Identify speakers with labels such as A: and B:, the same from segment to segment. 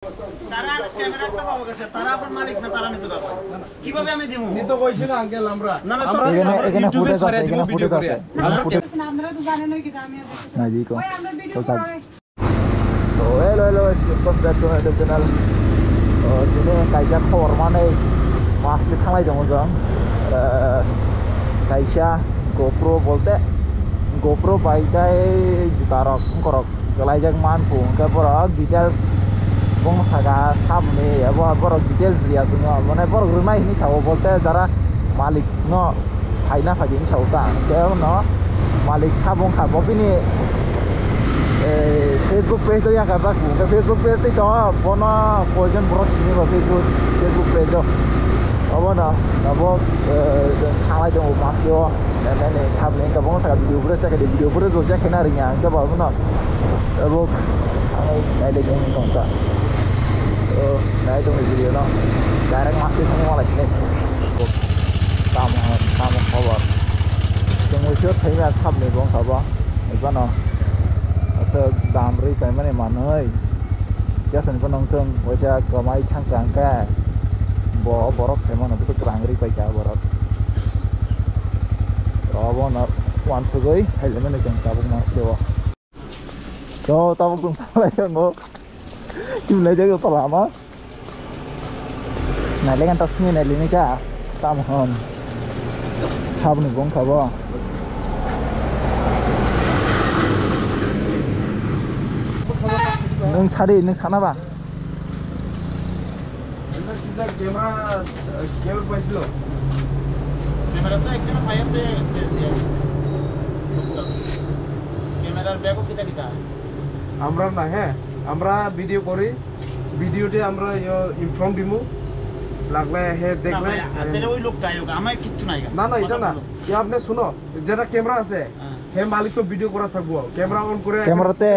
A: তারা ক্যামেরা একটা পাওয়া গেছে, তারা আপনার মালিক না, তারা নিতে পারবে কিভাবে আমি দেবো?
B: নিতে কইছি না আঙ্কেল আমরা
C: এখানে ফুটেজ আছে, এখানে ফুটেজ আছে।
D: আপনারা তো জানেন ওই কি আমি
C: না জি কো
D: ওই আমরা ভিডিও করে
C: তো hello welcome back to my channel. Ini kayak hormone masih khalai dong jong. Kayak GoPro bolte GoPro baikai jutarok korok kelajak manpu ke borok details bong saga sabne ya borok details dia semua mana borok rumah ini sawo bolte jara malik no haina phagi ini sawo ta ke no malik sabong khabo ini Facebook page itu yang kata aku, Facebook page itu pono koজন borok sini lo Facebook page itu, apa na, apa halai dong masio, dan sabne ke bong saga video pura tuh cek kenarinya, ke apa na, apa, ada yang kontak, nah itu video no, direct masih semua lah sini, tamu kabar, semua siapa sih mas sabne bong kabar, apa na. Damri cái mà này mà nơi chắc là con nông dân bây giờ có mấy thằng càng cả bỏ róc xem mà nó biết càng đi phải cả bỏ róc đó bọn nó quan sự ấy hay là mình chẳng cả bọn nó chưa đó tao cũng lấy cho nó chim lấy cho tao làm á này lấy ăn tao xin này lấy cả tao một hơn sao mình cũng khá bò neng cari neng sana ba
B: camera পাইছিল
A: camera তো একটা fire পেয়ে গেছে, ক্যামেরার ব্যাগও কিটা কিটা
B: আমরা না হ্যাঁ আমরা ভিডিও করি ভিডিওতে আমরা ইনফর্ম দিমু লাগলে হে দেখলে
A: তাহলে ওই লোকটা আয়োগা আমার কিচ্ছু নাই
B: না না এটা না কি আপনি শুনো যেটা ক্যামেরা আছে হে মালিক তো ভিডিও করা থাকবো ক্যামেরা অন করে
C: ক্যামেরাতে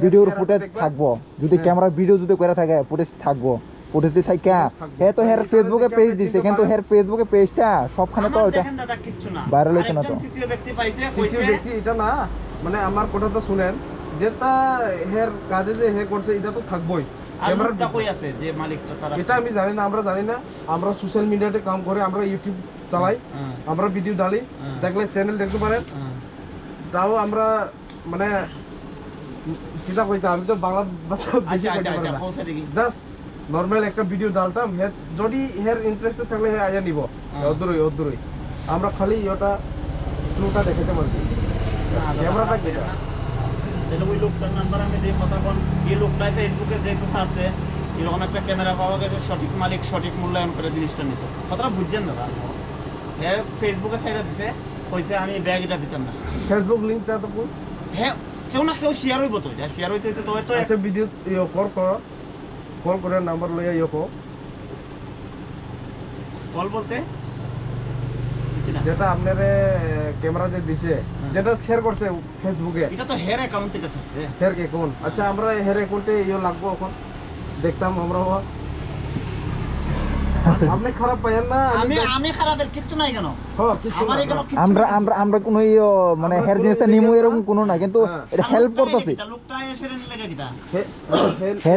C: ভিডিওর ফুটেজ থাকবো যদি ক্যামেরা ভিডিও যদি করে থাকে ফুটেজ থাকবো ফুটেজ দি থাকা হে তো হের ফেসবুকে পেজ দিছে কিন্তু হের ফেসবুকে পেজটা সবখানে তো ওটা
A: দেখেন দাদা কিচ্ছু না
C: ভাইরাল হইছে না তো
A: তৃতীয় ব্যক্তি পাইছে
B: তৃতীয়
A: কইছে
B: ব্যক্তি এটা না মানে আমার কথা তো শুনেন যেটা হের কাজে যে হে করছে এটা তো থাকবোই
A: ক্যামেরাটা কই আছে যে মালিকটা তারা
B: এটা আমি জানি না আমরা জানি না আমরা সোশ্যাল মিডিয়াতে কাম করে আমরা ইউটিউব চালাই আমরা ভিডিও ডালি দেখলে চ্যানেল দেখতে পারেন তাও আমরা মানে কিটা কইতা আমি তো বাংলা ভাষা বেশি কইতে পারি না জাস্ট নরমাল একটা ভিডিও ডালতাম হে যদি হের ইন্টারেস্টেড থাকলে হে আয়া নিব অদূরই আমরা খালি এটা ক্লুটা দেখাতে পারি ক্যামেরাটা কিটা
A: তাহলে ওই লোকটার নাম্বার আমি দিয়ে কথা বল এই লোকটা ফেসবুকে যেহেতু সার্চে এরকম একটা ক্যামেরা পাওয়া গেছে সঠিক মালিক সঠিক মূল্যায়ন করে জিনিসটা নিত কথাটা বুঝছেন দাদা হ্যাঁ ফেসবুকে সাইডে দিছে কইছে আমি ব্যাগ এটা দিতাম না
B: ফেসবুক লিংকটা তো
A: হ্যাঁ কেউ না কেউ শেয়ার হইব তো এটা শেয়ার হইতে হইতে তো
B: আচ্ছা ভিডিও কল করে নাম্বার লইয়া ইয়ো
A: কল বলতে
B: যেটা আপনারে ক্যামেরা যে দিছে যেটা শেয়ার করছে ফেসবুকে
A: এটা তো হেয়ার অ্যাকাউন্ট থেকে আছে
B: হেয়ার অ্যাকাউন্ট আচ্ছা আমরা হেয়ার অ্যাকাউন্টে ইয়ো লাগবো এখন দেখতাম আমরা আপনি খারাপ পাইেন না
A: আমি খারাপের কিচ্ছু নাই কেন
B: আমার
A: এখানে
C: আমরা কোনো মানে হেয়ার জিনিসটা নিমু এরকম কোনো না কিন্তু এটা হেল্প করতেছি
A: লোকটা এসে নিলে কিটা
C: হে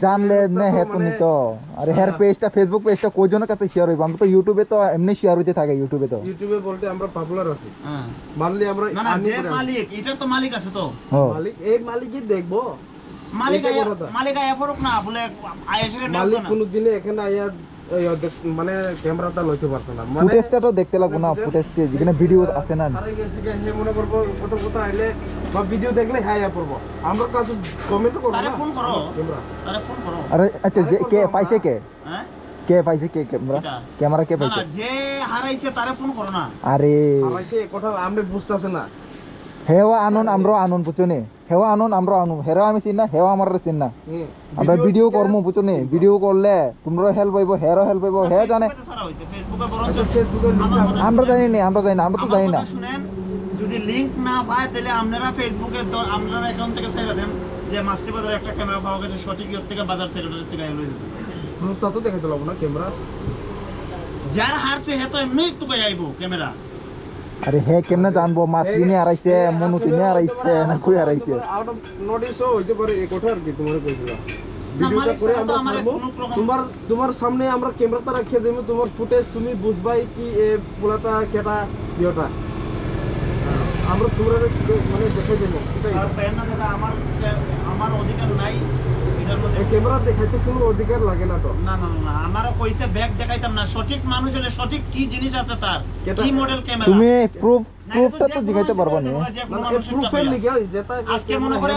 C: জানলে না হে তো নিতো আরে হেয়ার পেজটা ফেসবুক পেজটা কোজনের কাছে শেয়ার হইব আমরা তো ইউটিউবে তো এমনি শেয়ার হইতে থাকে ইউটিউবে
B: বলতে আমরা পপুলার আছি মানলি আমরা
A: না যে মালিক এটার তো মালিক আছে তো
B: মালিক এই মালিকই দেখবো
A: মালিক আয়া ফরক না বলে আয়েশের
B: মালিক কোনদিনে এখানে আয়া মানে ক্যামেরাটা লইতে পারতো না মানে
C: ফুটেজটা তো দেখতে লাগবো না ফুটেজটা যেখানে ভিডিও আছে না
B: আরে গেছে হে মনে করব কথা আইলে বা ভিডিও দেখলে হ্যাঁ পড়বো আমরা কাছে কমেন্ট করব
A: তারে ফোন করো তারে ফোন করো
C: আরে আচ্ছা যে কে পাইছে কে
A: হ্যাঁ
C: কে পাইছে কে ক্যামেরা কে পাইছে
A: না যে হারাইছে তারে ফোন করো না
C: আরে
B: হারাইছে কথা আমরা বুঝতাছে না
C: হেওয়া আনন আমরা আনন বুঝছনি হেওয়া আনন আমরা আনু হেরা আমি চিন না হেওয়া আমার চিন না আমরা ভিডিও করমু বুঝছনি ভিডিও করলে তোমরা হেল্প পাইবো হেরো হেল্প পাইবো হে জানে আমরা জানি না আমরা তো জানি না
A: শুনেন যদি লিংক না পায় তাহলে আপনারা ফেসবুকে তো আপনারা অ্যাকাউন্ট থেকে ছেড়ে দেন যে মাস্তি বাজারে একটা ক্যামেরা পাওয়া গেছে সঠিক ইয়ে থেকে বাজার সেক্রেটারি থেকে আইলো
B: প্রুফটা তো দেখাতে লাগবো না ক্যামেরা
A: যার হারছে হে তো এমনি একটু আইবো ক্যামেরা
C: আরে হে কেমনে জানবো মাছ কিনে আরাইছে মনু কিনে আরাইছে না কই আরাইছে
B: আউট অফ নোটিসও হইতে পারে এই কথা আর কি তোমারে কইছিলাম ভিডিওটা
A: মালিক
B: করে
A: ছাড়া তো
B: আমরা
A: আমার
B: ছাড়বো।
A: কোনো রকম-
B: তোমার সামনে আমরা ক্যামেরাটা রাখিয়ে দেবো, তোমার ফুটেজ তুমি বুঝবাই কি এ পোলাটা কেটা ইয়েটা আমরা তোমরা মানে দেখে দেবো এটাই।
A: আর পায় না দাদা, আমার অধিকার নাই এটার মধ্যে।
B: এই ক্যামেরা দেখাইতে কোনো অধিকার লাগে না তো।
A: না না না, আমারও কইছে ব্যাগ দেখাইতাম না, সঠিক মানুষ হলে সঠিক কি জিনিস আছে তার,
B: কেটা-
A: কি মডেল ক্যামেরা।
C: তুমি প্রুফটা তো জিগাইতে পারবা না।
B: প্রুফের লিগে যেটা
A: আজকে মনে করেন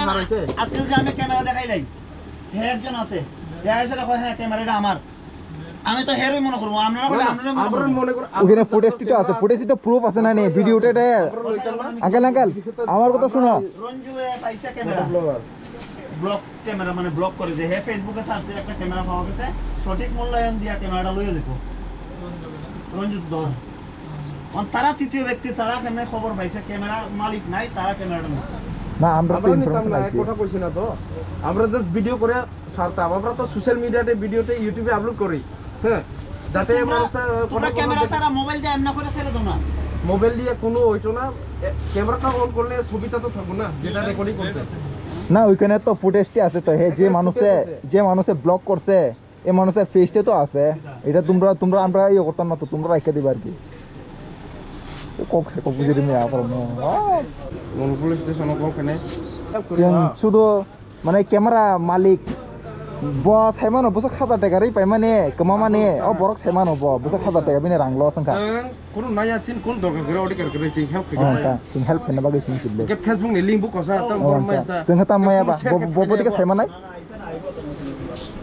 A: আজকে যদি আমি ক্যামেরা দেখাইলাই, হ্যাঁ একজন আছে, হ্যাঁ এসে দেখো হ্যাঁ ক্যামেরাটা আমার, আমি তো হেরই মনে করবো, আপনারা বলে আপনারা মনে
B: আমরা
A: করবো।
B: মনে করো
C: ওখানে ফুটেজটা আছে, ফুটেজটা প্রুফ আছে না নি ভিডিওটা এটা। আঙ্কেল আমার কথা শোনো,
A: রঞ্জু পাইছে ক্যামেরা, ব্লক ক্যামেরা মানে ব্লক করে যে হ্যাঁ ফেসবুকে সার্চে একটা ক্যামেরা পাওয়া গেছে, সঠিক মূল্যায়ন দিয়া ক্যামেরাটা লইয়া দেখো রঞ্জিত ধর। তারা তৃতীয় ব্যক্তি, তারা ক্যামেরা খবর পাইছে, ক্যামেরা মালিক নাই, তারা ক্যামেরাটা নিচ্ছে।
C: না আমরা তো
B: আমরা নিতাম
C: ইনফরমেশন
B: না,
C: আইছি।
B: কথা কইছি না তো, আমরা জাস্ট ভিডিও করে ছাড়তাম। আমরা তো সোশ্যাল মিডিয়াতে ভিডিওতে ইউটিউবে আপলোড করি, হ্যাঁ, যাতে
A: তোমরা ক্যামেরা ছাড়া মোবাইল দিয়ে এমনা করে ছেড়ে দাও না।
B: মোবাইল দিয়ে কোনো হইতো না, ক্যামেরাটা অন করলে ছবিটা তো থাকবো না যেটা রেকর্ডিং করছে।
C: না ওইখানে তো ফুটেজটি আছে তো, হে যে মানুষে ব্লক করছে এই মানুষের ফেসটা তো আছে। এটা তোমরা আমরা ইয়ে করতাম না তো, তোমরা রেখে দিবা আর কি। বুঝে দিবি
B: মনপুর স্টেশনে ওখানে
C: শুধু মানে ক্যামেরা মালিক বস হেমান বসে 1000 টাকারই পাই মানে কমা মানে ও বরক হেমান হবো বসে 1000 টাকা বিনে রাংলো সংখ্যা
B: কোনো নাই আছেন কোন দরকার করে অডিকার করে চিং হেল্প
C: সিং হেল্প কেন বাকি সিং সিবলে
B: কে ফেসবুক নি লিংক বুক কসা তো বরমাই আছে
C: जोंहा तामाया बा बबोदिके सायमानाय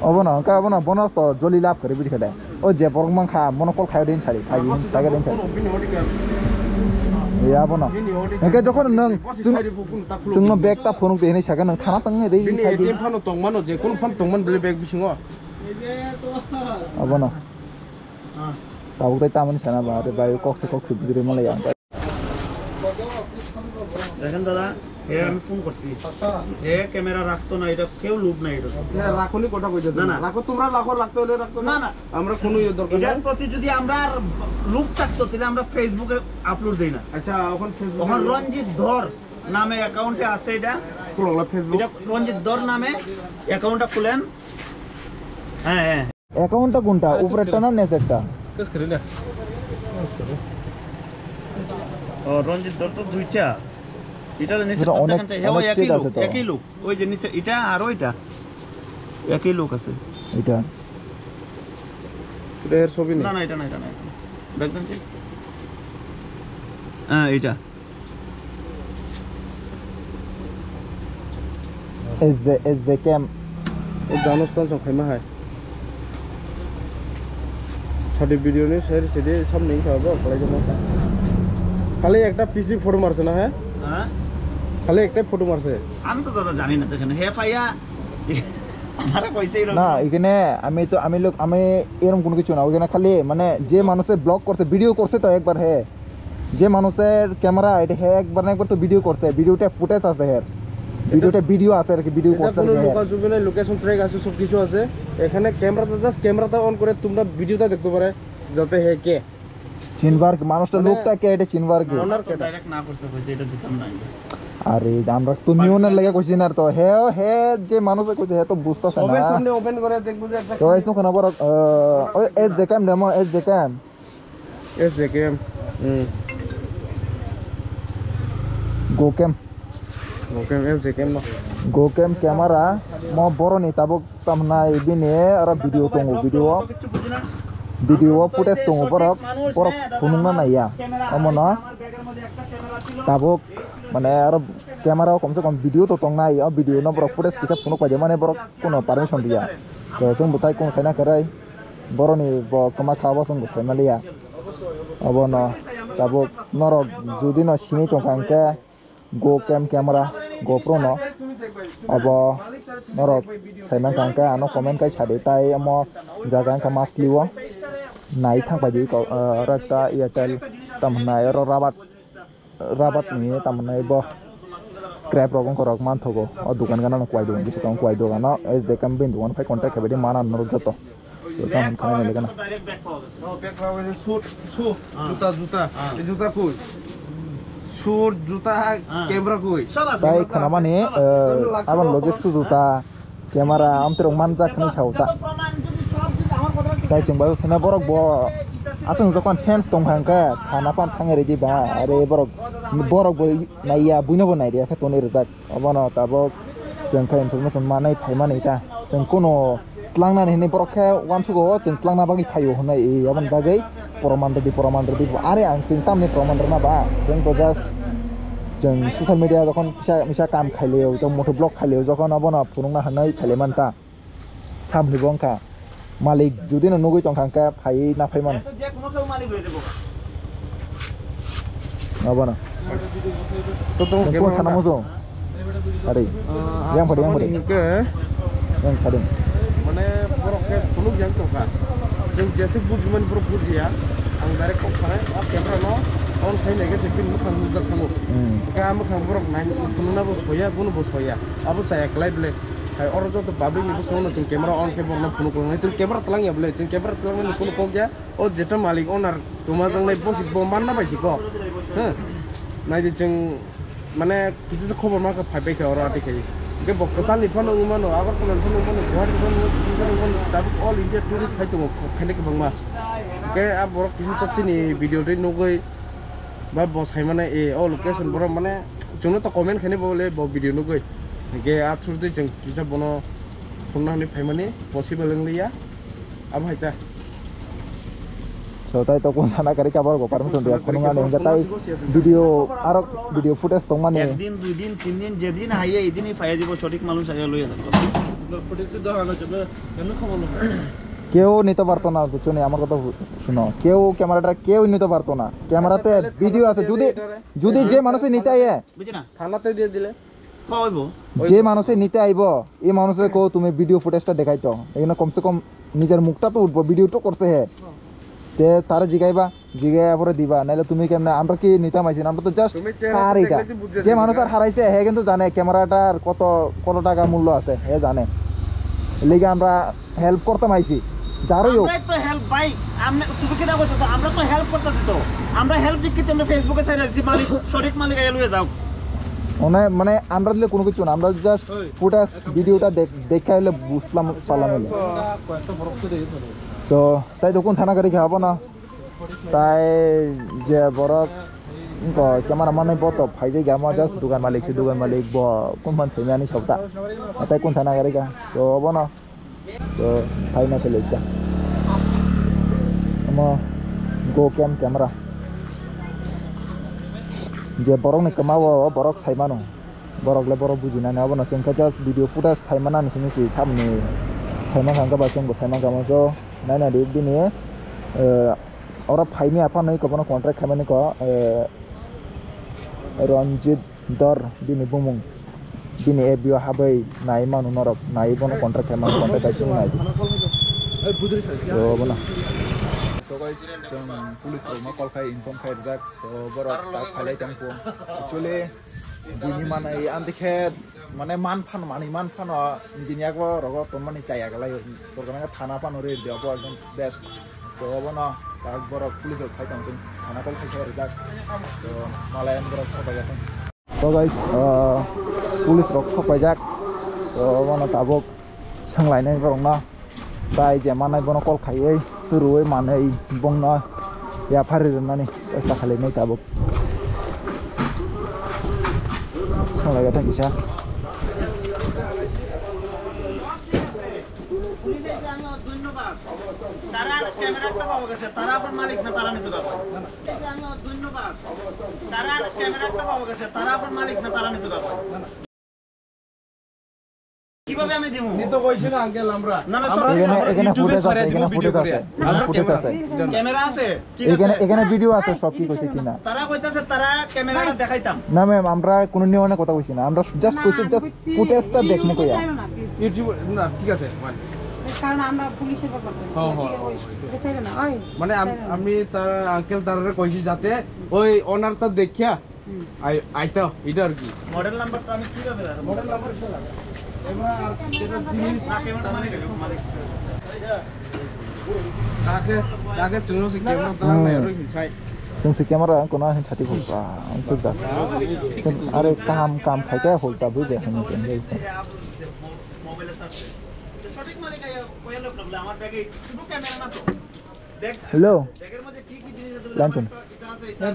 C: अबना का अबना बना तो जलि लाभ करे बिदि खदा ओ जे बरग मांखा मनो कल खाय दिन सारि खाय दिन तागे दिन सारि या बना एके जखन नों जोंनो बेग ता फोन बेनि सागा नों थाना तंगे दै
B: बिनि
C: खाय दिन
B: एटीएम फानो तंमानो जे कोन फान तंमान बेले बेग बिसिङो
C: अबना ताउ दै तामन साना बा रे बाय कक्से बिदिरे मलाई या
A: দেখেন দাদা, আমি ফোন করছি, ক্যামেরা রাখতো না, এটা কেউ লুপ নাই, এটা
B: না রাখনি কথা কইতেছ
A: না,
B: না
A: না।
B: রাখো তোমরা রাখতে হলে রাখতো
A: না, না।
B: আমরা কোনো দরকার
A: এটার
B: নাই।
A: প্রতি যদি আমরা লুপ থাকতো তাহলে আমরা ফেসবুকে আপলোড দেই না।
B: আচ্ছা এখন ফেসবুক
A: তখন রঞ্জিত ধর নামে অ্যাকাউন্টে আছে, এটা
B: খুললা ফেসবুক
A: এটা রঞ্জিত ধর নামে অ্যাকাউন্টটা খুলেন। হ্যাঁ হ্যাঁ
C: অ্যাকাউন্টটা কোনটা উপরেরটা না নিচেরটা
B: কেস করে না
A: ও রঞ্জিত ধর তো দুইটা, এটা নিচে
C: এটা অনেক-
A: দেখান চাই, হ্যাঁ ওই
C: অনেক
A: একই
C: state
A: লোক,
C: আছে তো।
A: একই লোক, ওই যে নিচে এটা আর ওইটা একই লোক আছে।
C: এটা
B: এর ছবি নেই
A: না না এটা না, এটা না, দেখবেন যে হ্যাঁ এটা
C: এজ জে ক্যাম
B: এই জানস্তান সখাইমা হয় সাথে ভিডিও নেই স্যার সেটি সব নেই খাবো কলাই জন্য খালি একটা পিসি ফটো মারছে না হ্যাঁ
A: হ্যাঁ
B: খালি একটা ফটো মারছে
A: আমি তো দাদা জানি না, দেখেন হে পাইয়া আমারে কইছে এরকম।
C: না এখানে আমি এরকম কোনো কিছু না, ওইখানে খালি মানে যে মানুষে ব্লগ করছে ভিডিও করছে তো একবার হে যে মানুষের ক্যামেরা এটা হে একবার না একবার তো ভিডিও করছে, ভিডিওটা ফুটেজ আছে হের ভিডিও আছে আর কি, ভিডিও
B: এটা
C: করছে
B: কোনো লোকেশন নাই, লোকেশন ট্র্যাক আছে, সব কিছু আছে। এখানে ক্যামেরাটা জাস্ট ক্যামেরাটা অন করে তোমরা ভিডিওটা দেখতে পারে যাতে হে কে
C: চিনবার মানুষটা লোকটা কে এটা চিনবার কি।
B: ওনার কেটা
A: ডাইরেক্ট না করছে, কইছে এটা দিতাম না।
C: আরে আমরা তো নিয়নের লাগে কইছি না তো হে যে মানুষে কইছে হে তো বুঝতাছ না।
B: ওপেন সামনে ওপেন করে দেখবো যে একটা
C: তো এসনো কেন বড় ওই S J cam demo S J cam
B: S J cam
C: গো cam
B: okay S J cam না
C: গো cam camera mo boro ni tabuk tamna ibine ara video tongo
A: কিছু বুঝি না।
C: video footage tongo borok phunungna naiya amona
A: আমার ব্যাগের মধ্যে একটা ক্যামেরা ছিল,
C: tabuk মানে আর ক্যামেরা কমসে কম ভিডিও তো তং নাই ভিডিও না বড় ফুটেজ কিসব কোনো পাজে মানে বড় কোনো পারমিশন দিয়া তো जों বুতাই কোন খাইনা করাই বড়নি কমা খাওয়া সঙ্গ ফ্যামিলিয়া অবন tabuk নরক যদি ন সিনি তো কাঙ্কে গো ক্যাম ক্যামেরা গোপ্রো ন अब नरक साइमान कांका आनो comment kai sade tai amo jaga ka masliwo nai thang bai ko rakta Airtel tamnai ro rabat ni tamnai bo scrap rokon korok man thogo o dukan gana kwai do bisu tong kwai do gana es de kam bin dukan phai contact habe mana nor joto to tam khana le gana
A: direct bag পাওয়া গেছে।
B: ও back রাও এর shoot জুতা এই জুতা কই shoot জুতা camera কই
A: সব আছে।
C: tai khana mani aban loge sujuta camera আমতেরং মানজাকনি সাউতা তাই जों बाव सेना बरक ब आसों जखन सेन्स दंखांका थाना पान थाङे रेदि बा आरो बरक बो नाइया बुइनोबो नाइरिया खेतनि रजाक अबनो ताबो जों का इनफरमेशन मानै फाइमानै ता जों कोनो tlangनानै हने बरखे वानसुगो जों tlangना बागै फायो होनाय ए अबन बागै परमानदि आरे आं जों तामनि परमानदि ना बा जों तो जास्ट जों ससियेल मिडिया जखन मिसा काम खाइलेव जों मटो ब्लग खाइलेव जखन अबनो फुरुंना हनै खाइलेमानता सामनि बंका मालिक जुदि नगै तंखांका फाइ ना फाइमान
A: যে কোনো কেউ মালিক হয়ে যাব
C: अबनो
B: तो
C: कोन साना मोजो अरे yang pada
B: के
C: yang sading
B: माने बरके फुलुक yang तंखा जों जैसे बुजिमन बर बुजिया आं डाइरेक्ट कल खानाय आ कैमरा न अन खाइनायगे जेकिन मोखां मुजा खामो का मोखां बरक नाय फुनुना बसया बुनु बसया आबो जायाखलाय ब्ले हाय और जो तो पब्लिक नि बसनो जों कैमरा अन के बरना फुनु कोंनाय जों कैमरा तलांया ब्ले जों कैमरा तलांनि कोनो कोंजा ओ जेटा मालिक ओनार तुमा जोंलाय बसित ब मानना बायसिको हो नायदि जों माने किसी खबर माखा फाइबाय और आटिखाय के बक्कसान निफान उमानो आगर कोन निफान उमानो गुवाहाटी कोन दाबो ऑल इंडिया टूरिस्ट फाइतो खायने के बंगमा के आ बरक किसी सच्चिनि वीडियो दे नगै बा बसाय माने ए ओ लोकेशन बर माने जोंनो तो कमेन्ट खाने बोले ब वीडियो नगै के आ थ्रु दे जों किसा बनो फुननानै फाइमाने पसिबल लिया अब हायता
C: so tai to kon sana kari kabar go permission dia kununga ne tai video arok video footage tong mane
A: একদিন দুই দিন তিন দিন যেদিন হাইয়ে এই দিনই ফাইয়া দিব সঠিক মানুষ আইয়া লইয়া যাবে ফুটেজ দেখানো যাবে কেন খবর
C: কেউ নিতে পারতো না বুঝছো আমার কথা শুনো কেউ ক্যামেরাটা কেউ নিতে পারতো না ক্যামেরাতে ভিডিও আছে যদি যে মানুষে নিতে আইয়ে
A: বুঝি না
B: থানাতে দিয়ে দিলে
A: হইবো
C: যে মানুষে নিতে আইবো এই মানুষে কো তুমি ভিডিও ফুটেজটা দেখাইতো এখানে কমসে কম নিজের মুখটা তো উঠবো ভিডিও তো করতে হে তে তারা জিগাইবা জিগাইয়া পরে দিবা নাইলে তুমি কেমনে আমরা কি নিতাম আইছি আমরা তো জাস্ট কার এটা যে মানুষ আর হারাইছে হে কিন্তু জানে ক্যামেরাটার কত টাকা মূল্য আছে হে জানে লিগে আমরা হেল্প করতাম আইছি যারই হোক
A: আমরা তো হেল্প ভাই আমরা তুমি কি দাও তো আমরা তো হেল্প করতেছি তো আমরা হেল্প দিচ্ছি তোমরা ফেসবুকে সাইড আছে মালিক সঠিক মালিক আইয়া লইয়া যাও
C: মানে আমরা দিলে কোনো কিছু না আমরা জাস্ট ফুটেজ ভিডিওটা দেখাইলে বুঝলাম পারলাম তো তাই তো কোন থানা গাড়ি খাবো না তাই যে বড় ক্যামেরা মানে বত ফাইজে গামা জাস্ট দোকান মালিক ব কোন মান সেমিয়ানি সবটা তাই কোন থানা গাড়ি খা তো হবো না তো ফাই না ফেলে যা আমার গো ক্যামেরা যে বরক নি কমাবো বরক সাইমানো বরকলে বরক বুঝিনা না হবো না जोंखा জাস্ট ভিডিও ফুটেজ সাইমানা নিসি সামনে साइमा खांगा बाचों साइमा गामो नायना दे दिने और फाइमी आफा नहीं कबनो कॉन्ट्रैक्ट खामानि को रंजित दर दिने बुमुं दिने एबियो हाबै नाय मानु नरक नाय बनो कॉन्ट्रैक्ट खामानि कॉन्ट्रैक्ट आसि नाय तो बना सो गाइस जों पुलिस मा कल खाय इनफॉर्म खाय जाक सो बरक ता खालाय तांखौ एक्चुअली बुनि माने आन्दिखे माने मान फान निजिनियागो रगो तो माने जायागलाय परगना थाना पान रे देबो एकदम बेस्ट सो बना ताक बरक पुलिस फाइटां जों थाना कल खाय जाक तो मालायन बरक सबाय जाथों तो गाइस पुलिस रक सबाय जाक तो बना ताबक सांलायनाय रंना ताय जे मानाय बना कल खायै रुय मानै बंना या फारि रनानै सेस्ता खालायनाय ताबक सांलायगा थांकिसा
A: ধন্যবাদ তারা ক্যামেরাটা পাওয়া গেছে তারা আপনার মালিক না তারা নিতে পারবে আমি ধন্যবাদ তারা ক্যামেরাটা পাওয়া গেছে তারা আপনার মালিক না তারা নিতে পারবে কিভাবে আমি দেব নি তো কইছি না আঙ্কেল আমরা
C: এখানে ফুটেজ আছে এখানে ফুটেজ আছে
A: ক্যামেরা আছে ঠিক আছে
C: এখানে ভিডিও আছে সব কি কইছে কিনা
A: তারা কইতাছে তারা ক্যামেরাটা দেখাইতাম
C: না ম্যাম আমরা কোনো নিয়মে কথা কইছি না আমরা জাস্ট কইছি জাস্ট ফুটেজটা দেখমু কইয়া
B: ইউটিউব না ঠিক আছে
D: কারণ আমরা পুলিশের ব্যাপার এটা চাইল না ওই
B: মানে আমি তার আঙ্কেল তারে কইছি যাতে ওই ওনারটা দেখিয়া আইতো এটা আর কি
A: মডেল নাম্বারটা আমি কিভাবে জানব
B: মডেল নাম্বার কি লাগে এবার যেটা জিনিস
A: ক্যামেরাটা মালিক
B: তাকে চুনো সে ক্যামেরা তালা নাই আর হিচাই
C: जों से कैमरा कोना hin छाती होगा उनको जा अरे काम फाइटा होता बुझे हम के
A: মোবাইলে সার্চে সঠিক মালিক কইয়া লোক বলে আমার ব্যাগে শুধু ক্যামেরা না তো ব্যাগ
C: হ্যালো
A: ব্যাগের মধ্যে কি কি জিনিস আছে
C: জানতেন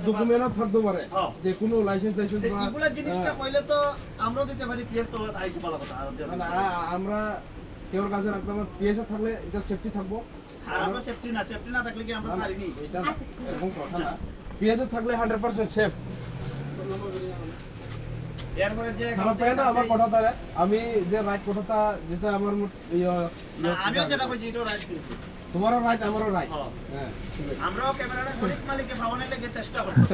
B: ডকুমেন্ট থাকতে পারে যে কোনো লাইসেন্স
A: এগুলা জিনিসটা কইলে তো আমরাও দিতে পারি পিএস তো আইছি ভালো কথা
B: আমরা কেউর কাছে রাখতে পারবো পিএস থাকলে এটা সেফটি থাকবো
A: আর আমরা সেফটি না থাকলে কি আমরা ছাড়িনি
B: এরকম কথা না পিএস থাকলে 100% সেফ
A: এরপরে যে
B: আমার কথাটা আমি যে রাইট কথাটা যেটা আমার
A: আমিও যেটা কইছি এটা রাইট দিছি
B: তোমারও রাইট আমারও রাইট
A: হ্যাঁ আমরাও ক্যামেরাটা সঠিক মালিককে পাওয়ানোর লাগি চেষ্টা করছি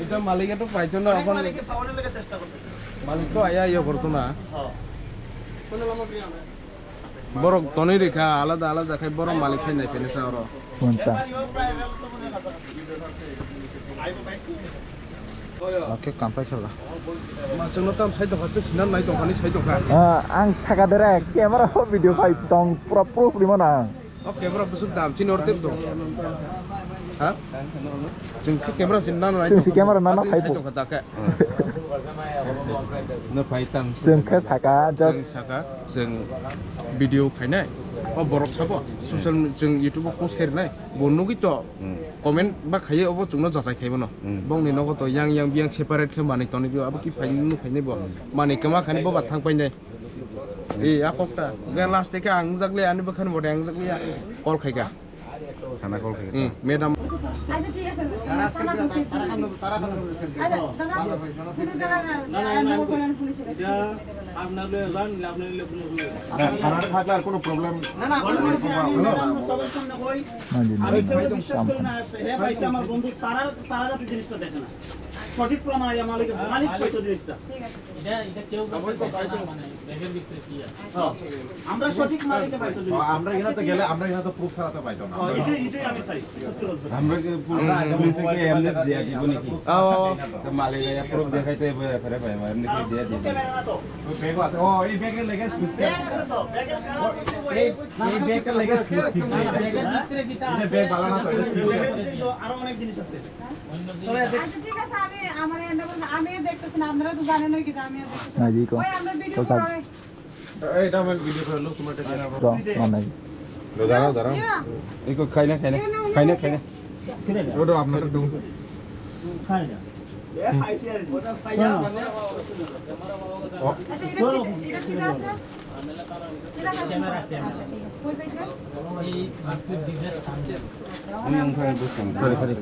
B: এটা মালিকে তো পাইতো না এখন
A: মালিককে পাওয়ানোর লাগি চেষ্টা করতেছি
B: মালিক তো আয়া করতো না
A: হ্যাঁ
B: বড় তনি রেখা আলাদা আলাদা খাই বড় মালিক খাই নাই ফেলেছে আর
C: কোনটা ওকে কাম্পাই খেলা
B: মাছনো তো সাইড হচ্ছে সিনার নাই দোকানি সাইড দোকান
C: आं साकादरे क्यामेरा भिडिअ फाइ दं पुरा प्रुफलि मोना
B: ও ক্যামেরা বুঝুক দাম চিন অর্ধে তো হ্যাঁ जों ক্যামেরা চিন না নাই
C: जों क्यामेरा ना फाइबो
B: সাইড দোকান না ফাইতাম
C: जों के साका
B: जों
C: जस्ट
B: साका जों भिडिअ खायनाय ও বরক সাবো সোশ্যাল जों ইউটিউবে পোস্ট খাইনাय বন্নগি তো কমেন্ট বা খাইয়ে অব जोंनो जाजाय खाइबो न बंनि नगो तो yang yang biang separate खे माने तनि दिउ अब कि फाइनु खाइने बो माने कमा खाने बो बाथां पाइनाय ए आककटा गे लास्ट के आं जागले आनि बखान बडे आं जागले कल खाइगा खाना कल खाइगा मैडम
D: আচ্ছা ঠিক আছে তারা খান আচ্ছা দাদা শুরু করা না না পুলিশ
A: এটা আপনার লয়ে যান আপনার লয়ে পুলিশ
B: খানা খাইলে আর কোনো প্রবলেম
A: না না সবার সামনে কই আমি কেউ বিশ্বাস করি না হে ভাইছে আমার বন্ধু তারা যাতে জিনিসটা দেখে না সঠিক প্রমাণ আয়া মালিক পাইতো জিনিসটা
D: ঠিক আছে
A: এটা কেউ মানে ব্যাগের ভিতরে কি আছে আমরা সঠিক মালিককে পাইতো জিনিস
E: আমরা এখানে গেলে আমরা এখানে তো প্রুফ ছাড়াতে পাইতো না
A: এটাই আমি চাই
E: আমরা কি পুলিশে কি এমনি দিয়া দিব নাকি তো মালিক ya প্রুফ দেখাইতে ফেরে পাই এমনি কি দিয়া দিব
A: ক্যামেরা না তো
E: ওই ব্যাগ আছে ও এই ব্যাগের লেগে সুইচ
A: ব্যাগ আছে তো ব্যাগের কালার দেখতে
E: এই ব্যাগের লেগে সুইচ
A: ব্যাগের ভিতরে কি তা
E: এটা ব্যাগ বালা না তো
A: ব্যাগের ভিতরে তো আরো অনেক জিনিস আছে
D: আচ্ছা ঠিক আছে আমি দেখতেছি না আপনারা তো জানেন ওই কি আমি দেখতেছি
C: না জি কো
D: ওই আমরা ভিডিও
C: তো
D: করে
B: এটা আমি ভিডিও করে লো তোমার এটা
C: তো না
E: দাঁড়াও দাঁড়াও এই কো খাই না ওটা আপনার একটু
A: খাই না এ খাইছি আর ওটা পাইয়া মানে
D: আচ্ছা এটা ঠিক আছে এটা ক্যামেরা কই পাইছে
A: এই মাস্টার ডিজাইন সামনে
E: আমি ওখানে বসলাম খালি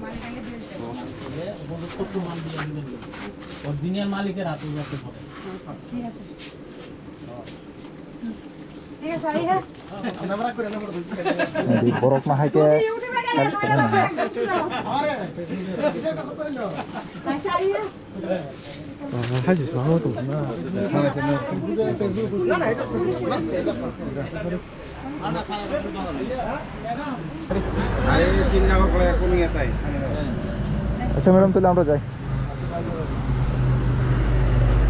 A: উপযুক্ত প্রমাণ দিয়ে দিবেন অরিজিনাল মালিকের হাতে রাখতে পারে
D: ঠিক আছে ঠিক আছে আই হ্যাঁ
A: আমরা করে না
C: দি বরক না হাইতে
D: ইউটিউবে গেলে আরে আচ্ছা আই হ্যাঁ
C: হাজি সামো তো না
E: আরে চিন্তা করে কোনি এটাই
C: আচ্ছা ম্যাডাম তাহলে আমরা যাই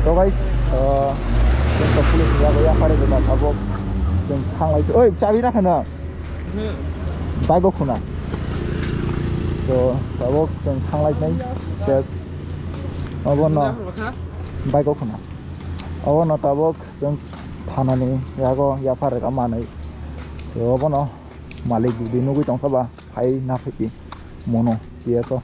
C: তো গাইস जों पुलिस जाबाय आफारे जों थाबो जों थांलाय ओइ चाबि राखना बाइक खुना तो थाबो जों थांलायनाय सेस अबन बाइक खुना अबन थाबो जों थानानि यागो याफारे कामानै so अबन मालिक दुदि नुगै दंखाबा फाइ ना फैति मनो पिएसो